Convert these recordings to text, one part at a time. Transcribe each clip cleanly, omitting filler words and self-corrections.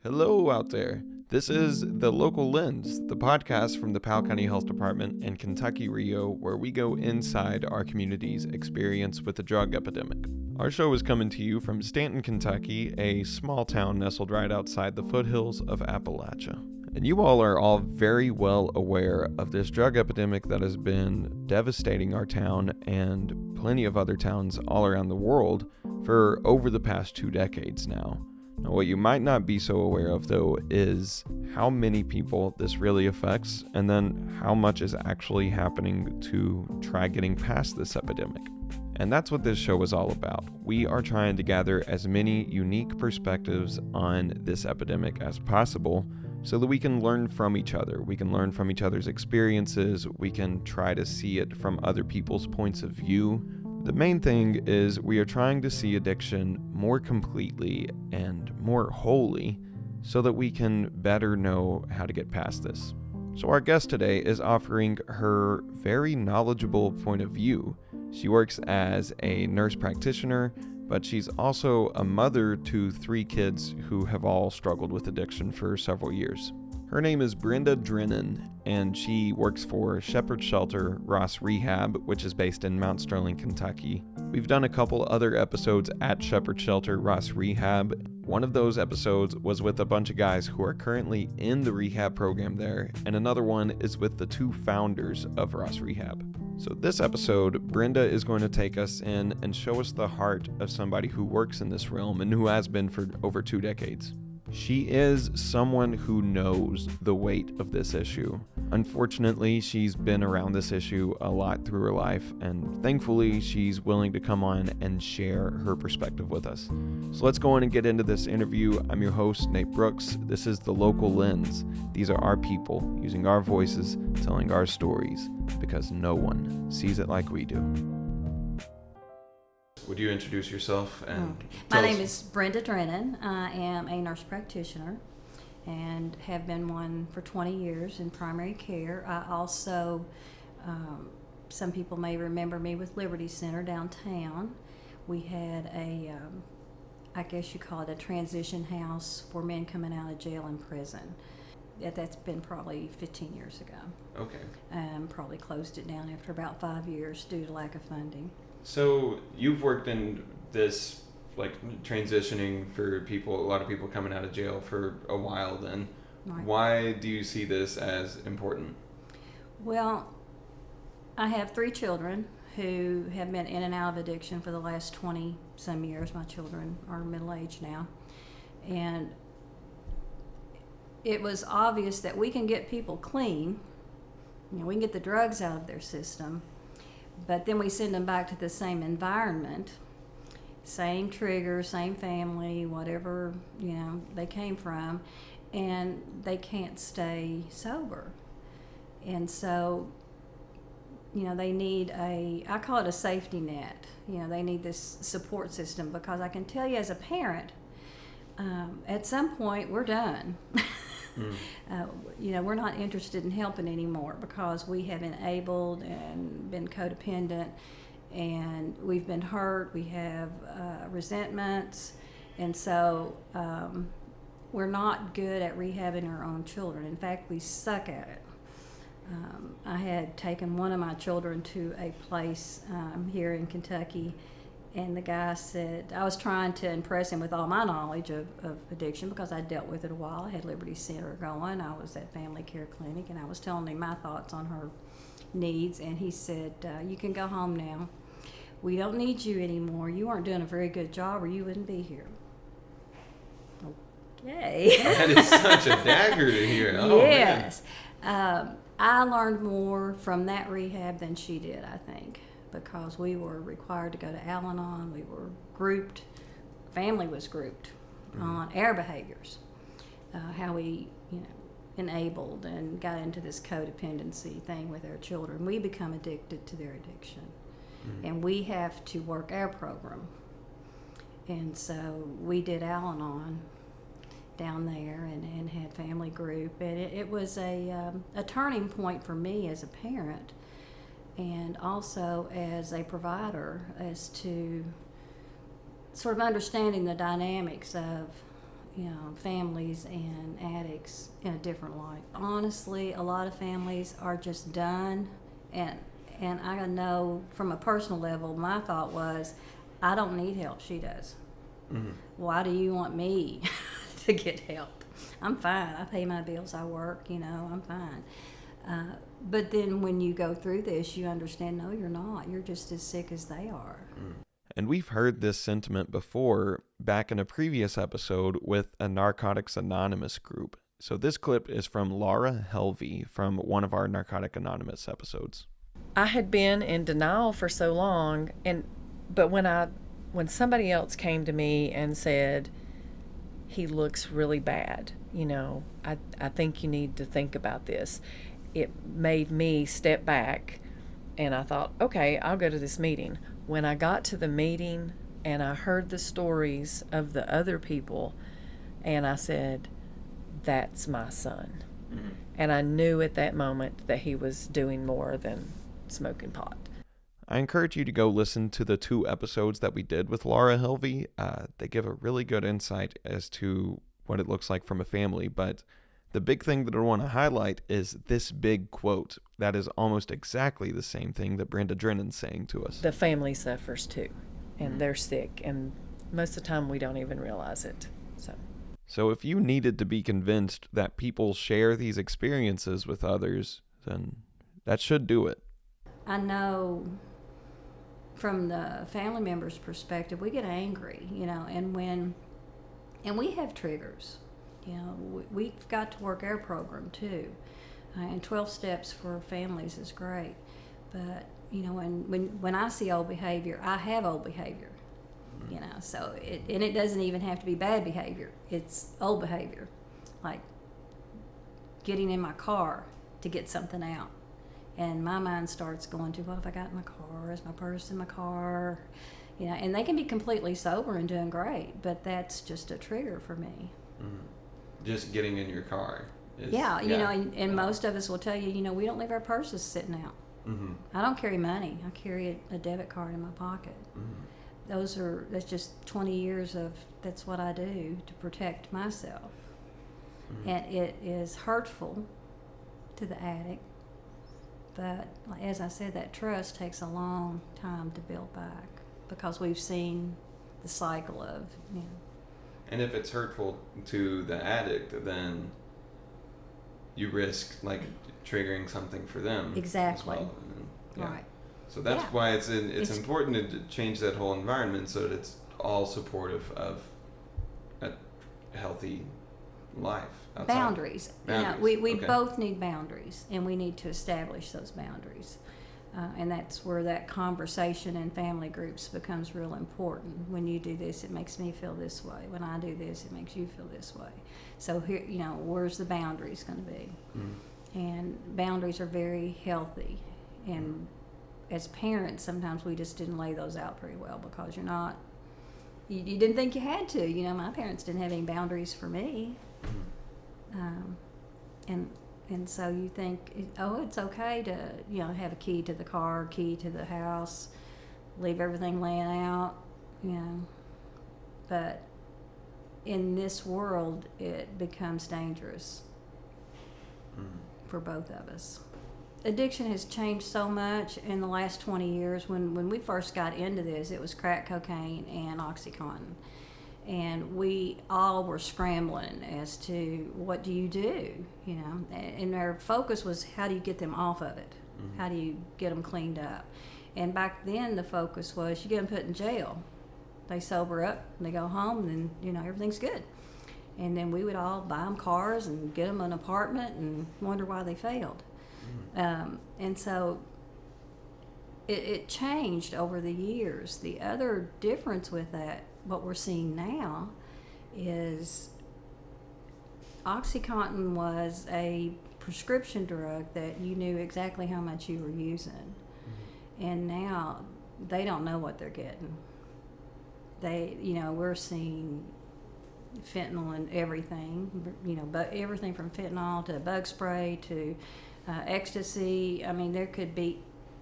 Hello out there. This is The Local Lens, the podcast from the Powell County Health Department in Kentucky, Rio, where we go inside our community's experience with the drug epidemic. Our show is coming to you from Stanton, Kentucky, a small town nestled right outside the foothills of Appalachia. And you all are all very well aware of this drug epidemic that has been devastating our town and plenty of other towns all around the world for over the past 2 decades now. Now, what you might not be so aware of, though, is how many people this really affects, and then how much is actually happening to try getting past this epidemic. And that's what this show is all about. We are trying to gather as many unique perspectives on this epidemic as possible so that we can learn from each other. We can learn from each other's experiences. We can try to see it from other people's points of view. The main thing is we are trying to see addiction more completely and more wholly so that we can better know how to get past this. So our guest today is offering her very knowledgeable point of view. She works as a nurse practitioner, but she's also a mother to 3 kids who have all struggled with addiction for several years. Her name is Brenda Drennen, and she works for Shepherd Shelter Ross Rehab, which is based in Mount Sterling, Kentucky. We've done a couple other episodes at Shepherd Shelter Ross Rehab. One of those episodes was with a bunch of guys who are currently in the rehab program there, and another one is with the 2 founders of Ross Rehab. So this episode, Brenda is going to take us in and show us the heart of somebody who works in this realm and who has been for over 2 decades. She is someone who knows the weight of this issue. Unfortunately, she's been around this issue a lot through her life, and thankfully, she's willing to come on and share her perspective with us. So let's go on and get into this interview. I'm your host, Nate Brooks. This is The Local Lens. These are our people, using our voices, telling our stories, because no one sees it like we do. Would you introduce yourself? My name is Brenda Drennen. I am a nurse practitioner and have been one for 20 years in primary care. I also, some people may remember me with Liberty Center downtown. We had I guess you call it a transition house for men coming out of jail and prison. That's been probably 15 years ago. Okay. Probably closed it down after about 5 years due to lack of funding. So you've worked in this, like, transitioning for people, a lot of people coming out of jail for a while then. Right. Why do you see this as important? Well, I have 3 children who have been in and out of addiction for the last 20 some years. My children are middle-aged now. And it was obvious that we can get people clean. We can get the drugs out of their system. But then we send them back to the same environment, same trigger, same family, whatever, they came from, and they can't stay sober. And so, they need I call it a safety net. They need this support system, because I can tell you as a parent, at some point we're done. We're not interested in helping anymore because we have enabled and been codependent, and we've been hurt. We have resentments, and so we're not good at rehabbing our own children. In fact, we suck at it. I had taken one of my children to a place here in Kentucky, and the guy said, I was trying to impress him with all my knowledge of addiction because I dealt with it a while. I had Liberty Center going. I was at Family Care Clinic, and I was telling him my thoughts on her needs. And he said, you can go home now. We don't need you anymore. You aren't doing a very good job, or you wouldn't be here. Okay. That is such a dagger to hear. Oh, yes. I learned more from that rehab than she did, I think, because we were required to go to Al-Anon. We were grouped, family was grouped on our behaviors, how we, enabled and got into this codependency thing with our children. We become addicted to their addiction, and we have to work our program. And so we did Al-Anon down there and had family group, and it was a turning point for me as a parent, and also as a provider, as to sort of understanding the dynamics of families and addicts in a different light. Honestly, a lot of families are just done, and I know from a personal level, my thought was, I don't need help, she does. Mm-hmm. Why do you want me to get help? I'm fine. I pay my bills, I work, I'm fine. But then when you go through this, you understand, no, you're not. You're just as sick as they are. And we've heard this sentiment before back in a previous episode with a Narcotics Anonymous group. So this clip is from Lauralveys from one of our Narcotic Anonymous episodes. I had been in denial for so long, but when somebody else came to me and said, he looks really bad, I think you need to think about this, it made me step back, and I thought, okay, I'll go to this meeting. When I got to the meeting and I heard the stories of the other people, and I said, that's my son. Mm-hmm. And I knew at that moment that he was doing more than smoking pot. I encourage you to go listen to the 2 episodes that we did with Lauralveys. They give a really good insight as to what it looks like from a family, but the big thing that I want to highlight is this big quote that is almost exactly the same thing that Brenda Drennen's saying to us. The family suffers too, and they're sick, and most of the time we don't even realize it. So if you needed to be convinced that people share these experiences with others, then that should do it. I know from the family member's perspective, we get angry, and we have triggers. We've got to work our program too, and 12 steps for families is great. But when I see old behavior, I have old behavior. So it doesn't even have to be bad behavior. It's old behavior, like getting in my car to get something out, and my mind starts going to, what have I got in my car? Is my purse in my car? And they can be completely sober and doing great, but that's just a trigger for me. Mm-hmm. Just getting in your car. And most of us will tell you, we don't leave our purses sitting out. Mm-hmm. I don't carry money. I carry a debit card in my pocket. Mm-hmm. That's just 20 years of, that's what I do to protect myself. Mm-hmm. And it is hurtful to the addict, but as I said, that trust takes a long time to build back, because we've seen the cycle of, And if it's hurtful to the addict, then you risk triggering something for them. Exactly. As well. Right. So that's why it's important to change that whole environment so that it's all supportive of a healthy life. Outside. Boundaries. We both need boundaries, and we need to establish those boundaries. And that's where that conversation in family groups becomes real important. When you do this, it makes me feel this way. When I do this, it makes you feel this way. So here, where's the boundaries going to be? Mm-hmm. And boundaries are very healthy. And as parents, sometimes we just didn't lay those out very well, because you didn't think you had to. My parents didn't have any boundaries for me. Mm-hmm. And so you think, it's okay to, have a key to the car, key to the house, leave everything laying out, But in this world, it becomes dangerous for both of us. Addiction has changed so much in the last 20 years. When we first got into this, it was crack cocaine and OxyContin. And we all were scrambling as to, what do you do? And our focus was, how do you get them off of it? Mm-hmm. How do you get them cleaned up? And back then the focus was, you get them put in jail. They sober up, and they go home, and then, everything's good. And then we would all buy them cars and get them an apartment and wonder why they failed. Mm-hmm. And so it changed over the years. The other difference with that, what we're seeing now, is OxyContin was a prescription drug that you knew exactly how much you were using. Mm-hmm. And now they don't know what they're getting. We're seeing fentanyl in everything, but everything from fentanyl to bug spray to ecstasy. I mean, there could be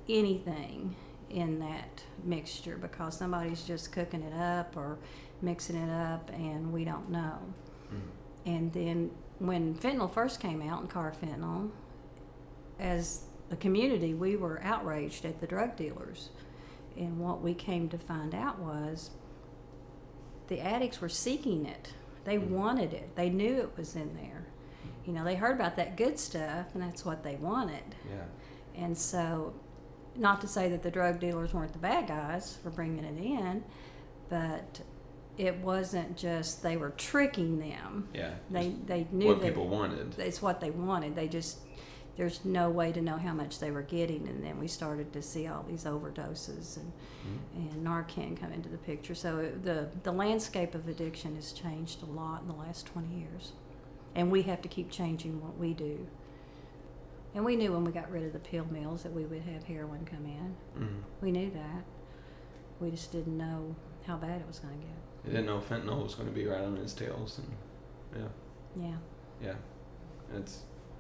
anything in that mixture, because somebody's just cooking it up or mixing it up, and we don't know. And then when fentanyl first came out, and carfentanil, as a community, we were outraged at the drug dealers. And what we came to find out was the addicts were seeking it. They wanted it. They knew it was in there. You know, they heard about that good stuff, and that's what they wanted. Yeah. And so, not to say that the drug dealers weren't the bad guys for bringing it in, but it wasn't just they were tricking them. Yeah. They knew what people wanted. It's what they wanted. There's no way to know how much they were getting, and then we started to see all these overdoses and Narcan come into the picture. So the landscape of addiction has changed a lot in the last 20 years, and we have to keep changing what we do. And we knew when we got rid of the pill mills that we would have heroin come in. We knew that. We just didn't know how bad it was going to get. You didn't know fentanyl was going to be right on his tails, and yeah.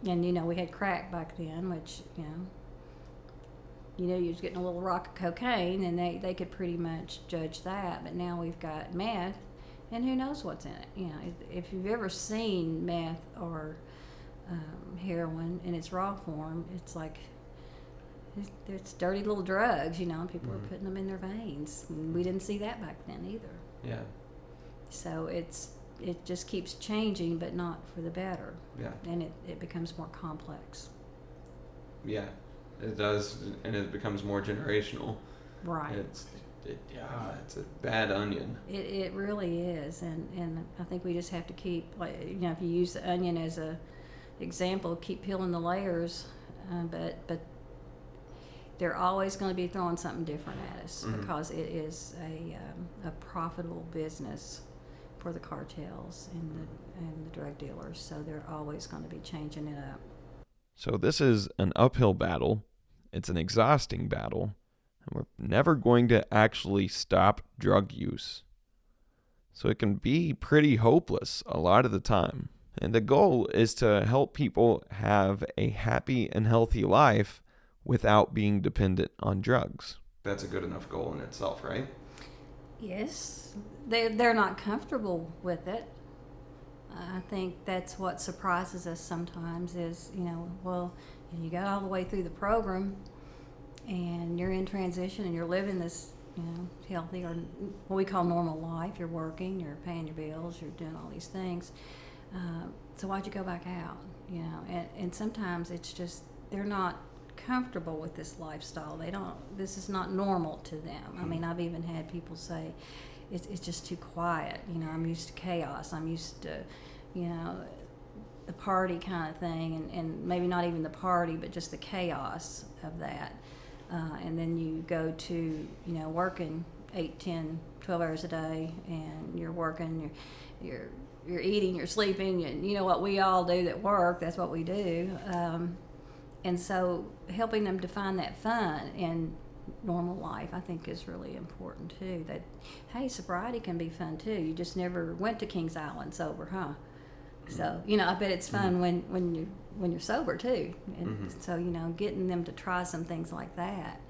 And you know, we had crack back then, which you was getting a little rock of cocaine, and they could pretty much judge that. But now we've got meth, and who knows what's in it? You know, if you've ever seen meth or heroin in its raw form, it's like it's dirty little drugs. You know, and people are putting them in their veins. And we didn't see that back then either. Yeah. So it just keeps changing, but not for the better. Yeah. And it becomes more complex. Yeah, it does, and it becomes more generational. Right. It's a bad onion. It really is, and I think we just have to keep, if you use the onion as a example, keep peeling the layers, but they're always going to be throwing something different at us because it is a profitable business for the cartels and the drug dealers, so they're always going to be changing it up. So this is an uphill battle. It's an exhausting battle, and we're never going to actually stop drug use. So it can be pretty hopeless a lot of the time. And the goal is to help people have a happy and healthy life without being dependent on drugs. That's a good enough goal in itself, right? Yes, they're not comfortable with it. I think that's what surprises us sometimes is, you go all the way through the program and you're in transition and you're living this, healthy or what we call normal life. You're working, you're paying your bills, you're doing all these things. So why'd you go back out? And sometimes it's just they're not comfortable with this lifestyle. This is not normal to them. I mean, I've even had people say it's just too quiet. I'm used to chaos. I'm used to, the party kind of thing, and maybe not even the party, but just the chaos of that. And then you go to, working 8, 10, 12 hours a day, and you're working, you're eating, you're sleeping, you know what we all do that work, that's what we do. And so helping them to find that fun in normal life, I think, is really important too. That, hey, sobriety can be fun too. You just never went to Kings Island sober, huh? So, I bet it's fun when you're sober too. And so, getting them to try some things like that,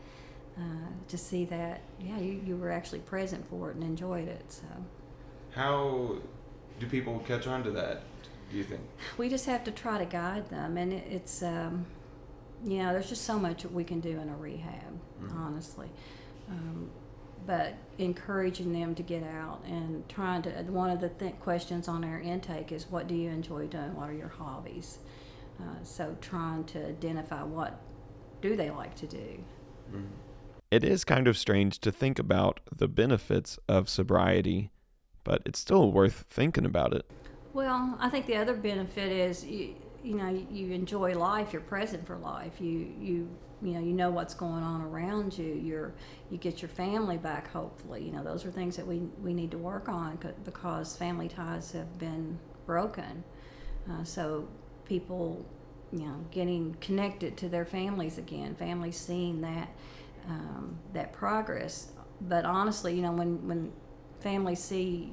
to see that, you were actually present for it and enjoyed it. So, how do people catch on to that, do you think? We just have to try to guide them, and it's there's just so much we can do in a rehab, honestly. But encouraging them to get out and trying to, one of the questions on our intake is, what do you enjoy doing? What are your hobbies? So trying to identify what do they like to do. It is kind of strange to think about the benefits of sobriety, but it's still worth thinking about it. Well, I think the other benefit is you enjoy life. You're present for life. You know what's going on around you. You get your family back. Hopefully, those are things that we need to work on because family ties have been broken. So people, getting connected to their families again. Families seeing that progress. But honestly, when families see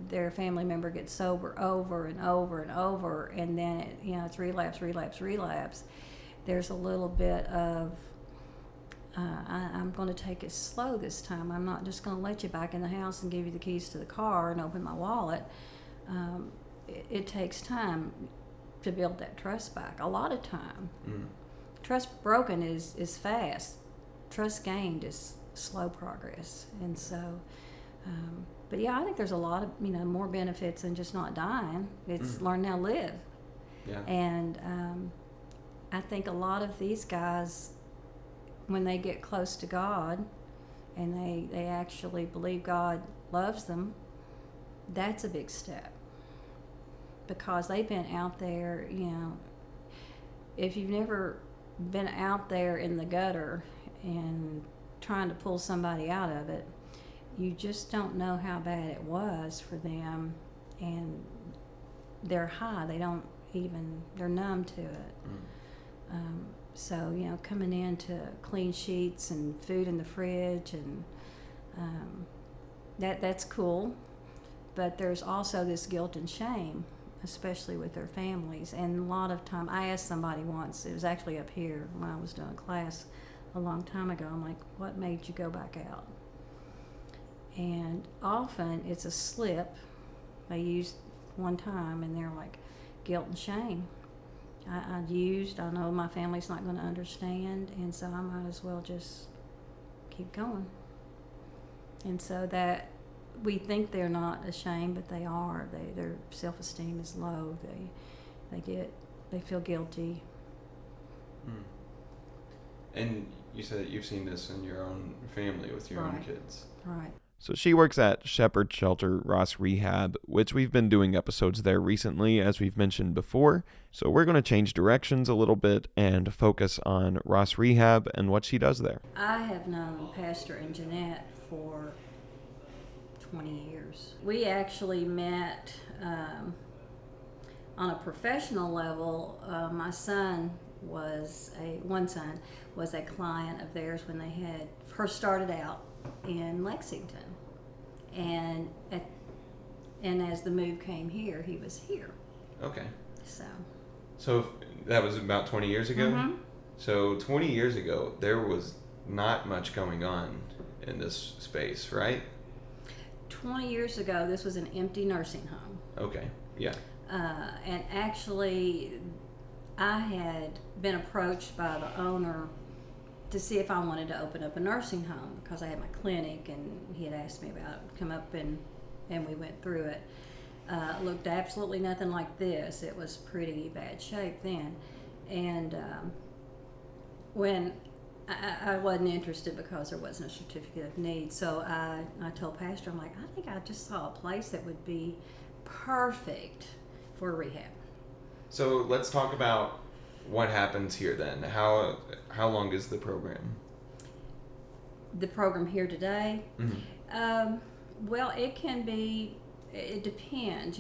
their family member gets sober over and over and over, and then it's relapse. There's a little bit of I'm going to take it slow this time. I'm not just going to let you back in the house and give you the keys to the car and open my wallet. it takes time to build that trust back. A lot of time. Trust broken is fast. Trust gained is slow progress. And so, but yeah, I think there's a lot of, more benefits than just not dying. It's learn how to live. Yeah. And I think a lot of these guys, when they get close to God and they actually believe God loves them, that's a big step. Because they've been out there, if you've never been out there in the gutter and trying to pull somebody out of it, you just don't know how bad it was for them, and they're high. They're numb to it. So, coming in to clean sheets and food in the fridge, and that's cool. But there's also this guilt and shame, especially with their families. And a lot of time, I asked somebody once, it was actually up here when I was doing a class a long time ago, I'm like, what made you go back out? And often it's a slip they used one time, and they're like, guilt and shame. I know my family's not going to understand, and so I might as well just keep going. And so that we think they're not ashamed, but they are. Their self-esteem is low. They feel guilty. And you said that you've seen this in your own family with your own kids. Right. So she works at Shepherd Shelter Ross Rehab, which we've been doing episodes there recently, as we've mentioned before. So we're going to change directions a little bit and focus on Ross Rehab and what she does there. I have known Pastor and Jeanette for 20 years. We actually met on a professional level. My son was a client of theirs when they had first started out in Lexington, and as the move came here, he was here. Okay. So that was about 20 years ago? Mm-hmm. So 20 years ago, there was not much going on in this space, right? 20 years ago, this was an empty nursing home. Okay, yeah. And actually, I had been approached by the owner to see if I wanted to open up a nursing home, because I had my clinic, and he had asked me about it. Come up and we went through it. Looked absolutely nothing like this. It was pretty bad shape then. And when I wasn't interested because there wasn't a certificate of need, so I told Pastor, I'm like, I think I just saw a place that would be perfect for rehab. So let's talk about what happens here then. How long is the program? The program here today? Mm-hmm. Well, it depends,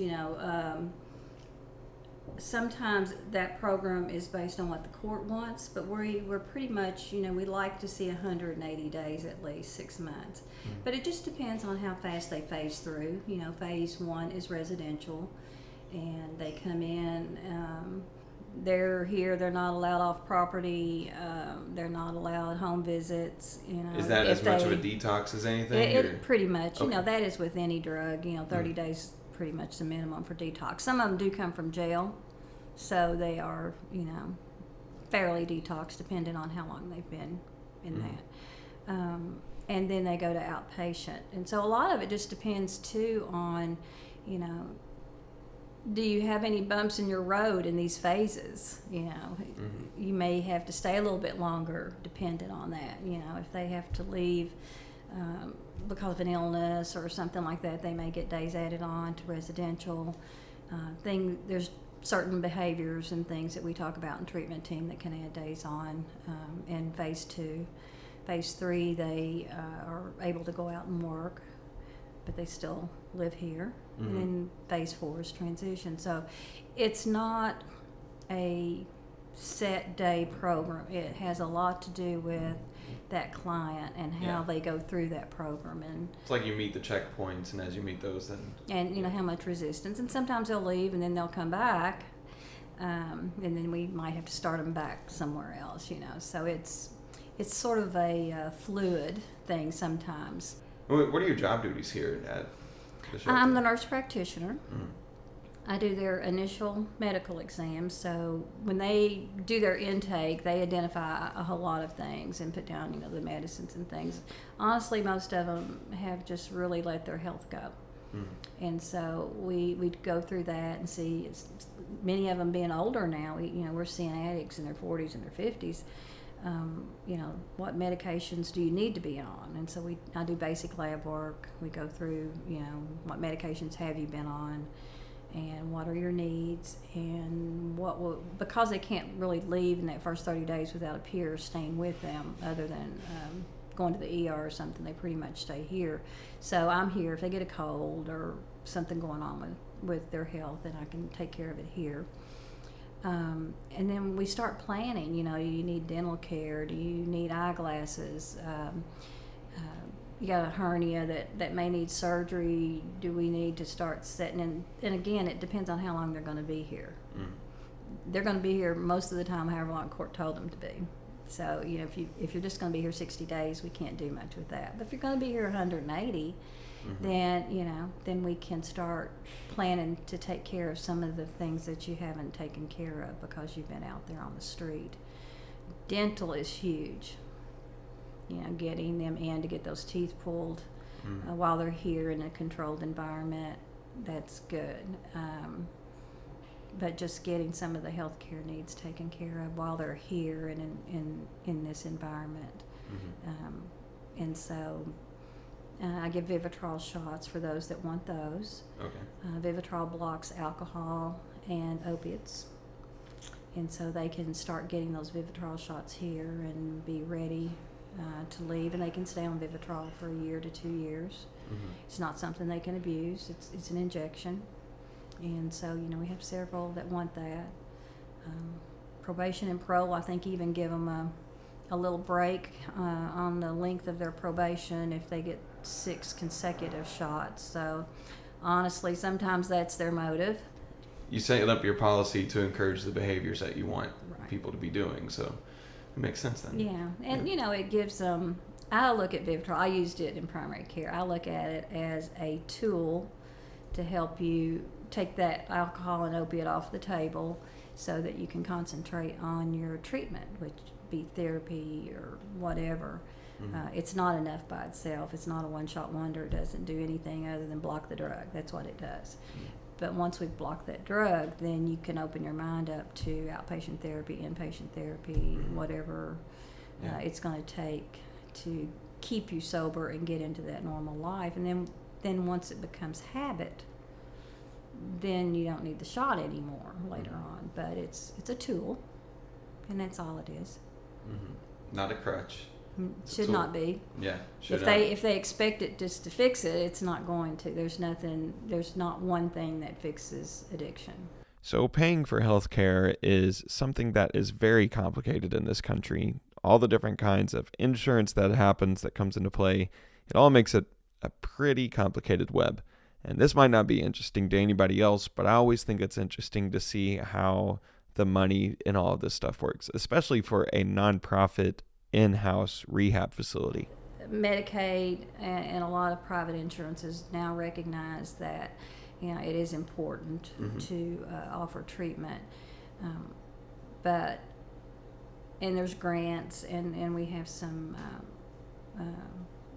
sometimes that program is based on what the court wants, but we're pretty much, we like to see 180 days at least, 6 months. Mm-hmm. But it just depends on how fast they phase through. Phase 1 is residential, and they come in, they're here, they're not allowed off property, they're not allowed home visits. Is that as much of a detox as anything? It pretty much. Okay. That is with any drug. 30 days pretty much the minimum for detox. Some of them do come from jail, so they are, fairly detox, depending on how long they've been in that. And then they go to outpatient, and so a lot of it just depends too on, do you have any bumps in your road in these phases? You may have to stay a little bit longer, dependent on that. If they have to leave because of an illness or something like that, they may get days added on to residential. There's certain behaviors and things that we talk about in treatment team that can add days on. In phase 2, phase 3, they are able to go out and work, but they still live here. Mm-hmm. And then phase 4 is transition. So it's not a set day program. It has a lot to do with that client and how they go through that program. And it's like you meet the checkpoints, and as you meet those, then and how much resistance. And sometimes they'll leave and then they'll come back, and then we might have to start them back somewhere else. So it's sort of a fluid thing sometimes. What are your job duties here at the shelter? I'm the nurse practitioner. I do their initial medical exams. So when they do their intake, they identify a whole lot of things and put down, the medicines and things. Honestly, most of them have just really let their health go. And so we'd go through that and see, many of them being older now, we're seeing addicts in their 40s and their 50s. What medications do you need to be on? And so I do basic lab work. We go through, what medications have you been on, and what are your needs, and because they can't really leave in that first 30 days without a peer staying with them, other than going to the ER or something, they pretty much stay here. So I'm here if they get a cold or something going on with their health, and I can take care of it here. And then we start planning, do you need dental care? Do you need eyeglasses? You got a hernia that may need surgery. Do we need to start setting in? And again, it depends on how long they're going to be here. They're going to be here most of the time, however long court told them to be. So, if you're just going to be here 60 days, we can't do much with that. But if you're going to be here 180, then we can start planning to take care of some of the things that you haven't taken care of because you've been out there on the street. Dental is huge. Getting them in to get those teeth pulled while they're here in a controlled environment, that's good. But just getting some of the healthcare needs taken care of while they're here and in this environment. And so I give Vivitrol shots for those that want those. Okay. Vivitrol blocks alcohol and opiates. And so they can start getting those Vivitrol shots here and be ready to leave, and they can stay on Vivitrol for a year to 2 years. It's not something they can abuse. It's an injection. And so, we have several that want that. Probation and parole, I think, even give them a little break on the length of their probation if they get 6 consecutive shots. So, honestly, sometimes that's their motive. You set up your policy to encourage the behaviors that you want Right. people to be doing, so it makes sense then. Yeah, and it gives them, I look at Vivitrol, I used it in primary care. I look at it as a tool to help you take that alcohol and opiate off the table so that you can concentrate on your treatment, which be therapy or whatever. It's not enough by itself. It's not a one-shot wonder. It doesn't do anything other than block the drug. That's what it does. But once we've blocked that drug, then you can open your mind up to outpatient therapy, inpatient therapy, whatever it's going to take to keep you sober and get into that normal life. And then once it becomes habit, then you don't need the shot anymore later on. But it's a tool, and that's all it is. Not a crutch. Should not be. Yeah. If they expect it just to fix it, it's not going to. There's not one thing that fixes addiction. So paying for health care is something that is very complicated in this country. All the different kinds of insurance that comes into play, it all makes it a pretty complicated web. And this might not be interesting to anybody else, but I always think it's interesting to see how the money in all of this stuff works, especially for a nonprofit in-house rehab facility. Medicaid and a lot of private insurances now recognize that it is important to offer treatment, but there's grants and we have some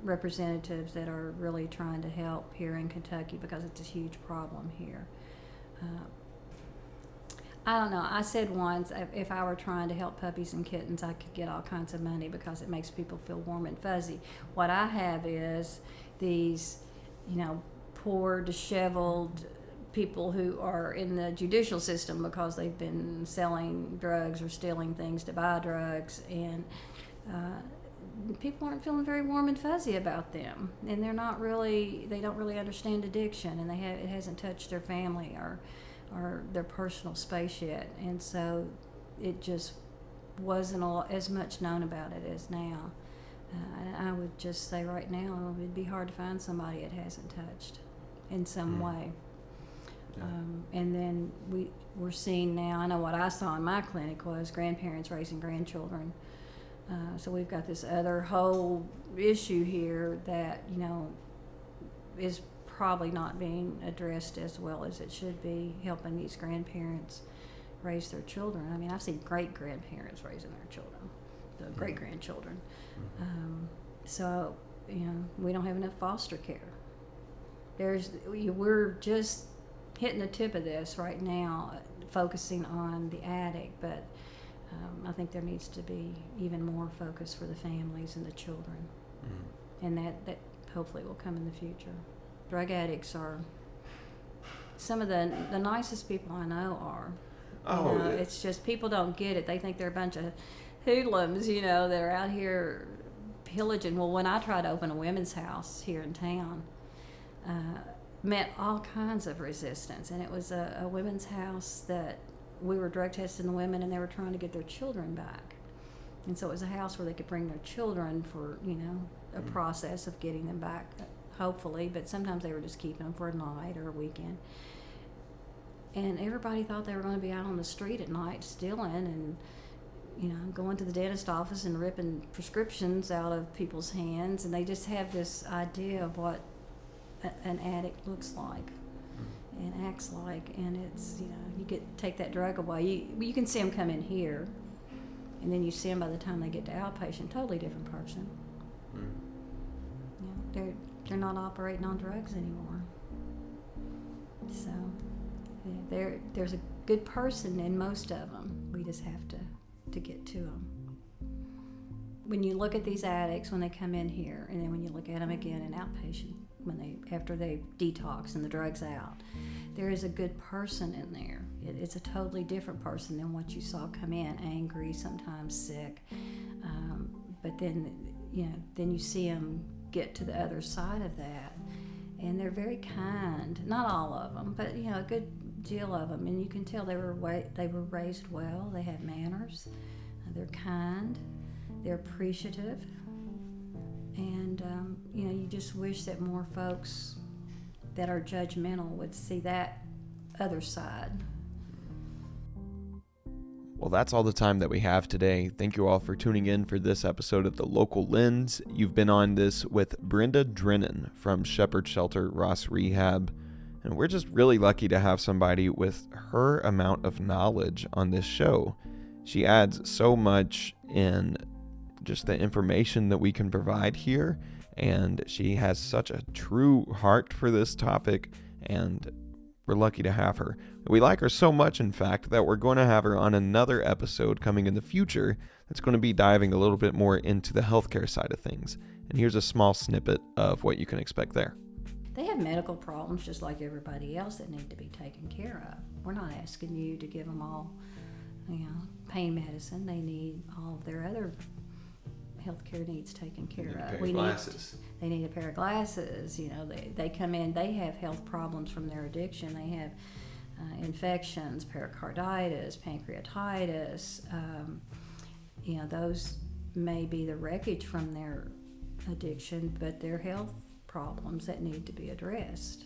representatives that are really trying to help here in Kentucky because it's a huge problem here. I don't know. I said once, if I were trying to help puppies and kittens, I could get all kinds of money because it makes people feel warm and fuzzy. What I have is these, poor, disheveled people who are in the judicial system because they've been selling drugs or stealing things to buy drugs, and people aren't feeling very warm and fuzzy about them, and they don't really understand addiction, and it hasn't touched their family or their personal space yet, and so it just wasn't as much known about it as now. And I would just say right now it'd be hard to find somebody it hasn't touched in some way. Yeah. And then we're seeing now, I know what I saw in my clinic was grandparents raising grandchildren. So we've got this other whole issue here that, is probably not being addressed as well as it should be, helping these grandparents raise their children. I mean, I've seen great-grandparents raising their children, the great-grandchildren. So, we don't have enough foster care. We're just hitting the tip of this right now, focusing on the addict, but I think there needs to be even more focus for the families and the children. And that hopefully will come in the future. Drug addicts are some of the nicest people I know are. It's just people don't get it. They think they're a bunch of hoodlums, that are out here pillaging. Well, when I tried to open a women's house here in town, met all kinds of resistance, and it was a women's house that we were drug testing the women, and they were trying to get their children back. And so it was a house where they could bring their children for, a process of getting them back, hopefully, but sometimes they were just keeping them for a night or a weekend. And everybody thought they were going to be out on the street at night stealing and, going to the dentist office and ripping prescriptions out of people's hands. And they just have this idea of what an addict looks like and acts like. And it's, you take that drug away. You can see them come in here, and then you see them by the time they get to outpatient, totally different person. They're not operating on drugs anymore. So there's a good person in most of them. We just have to get to them. When you look at these addicts when they come in here, and then when you look at them again in outpatient, after they detox and the drug's out, there is a good person in there. It's a totally different person than what you saw come in, angry, sometimes sick. But then you see them get to the other side of that, and they're very kind. Not all of them, but a good deal of them, and you can tell they were raised well. They have manners. They're kind. They're appreciative, and you just wish that more folks that are judgmental would see that other side. Well, that's all the time that we have today. Thank you all for tuning in for this episode of The Local Lens. You've been on this with Brenda Drennen from Shepherd Shelter Ross Rehab. And we're just really lucky to have somebody with her amount of knowledge on this show. She adds so much in just the information that we can provide here. And she has such a true heart for this topic, and we're lucky to have her. We like her so much, in fact, that we're going to have her on another episode coming in the future that's going to be diving a little bit more into the healthcare side of things. And here's a small snippet of what you can expect there. They have medical problems just like everybody else that need to be taken care of. We're not asking you to give them all, pain medicine. They need all of their other healthcare needs taken care of. They need a pair of glasses. They come in, they have health problems from their addiction. They have infections, pericarditis, pancreatitis. Those may be the wreckage from their addiction, but they're health problems that need to be addressed.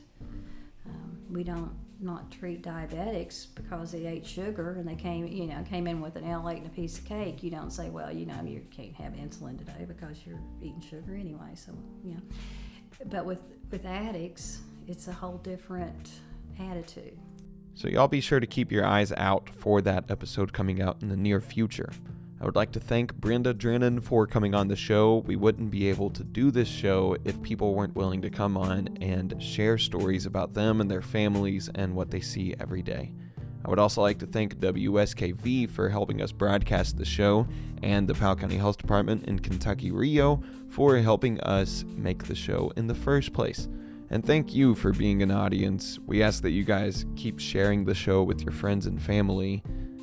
We don't not treat diabetics because they ate sugar and they came in with an L8 and a piece of cake. You don't say, well, you can't have insulin today because you're eating sugar anyway. So, but with addicts, it's a whole different attitude. So y'all be sure to keep your eyes out for that episode coming out in the near future. I would like to thank Brenda Drennen for coming on the show. We wouldn't be able to do this show if people weren't willing to come on and share stories about them and their families and what they see every day. I would also like to thank WSKV for helping us broadcast the show, and the Powell County Health Department in Kentucky Rio for helping us make the show in the first place. And thank you for being an audience. We ask that you guys keep sharing the show with your friends and family.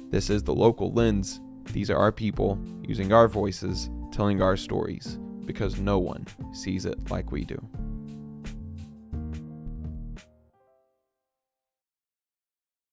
This is The Local Lens. These are our people using our voices, telling our stories, because no one sees it like we do.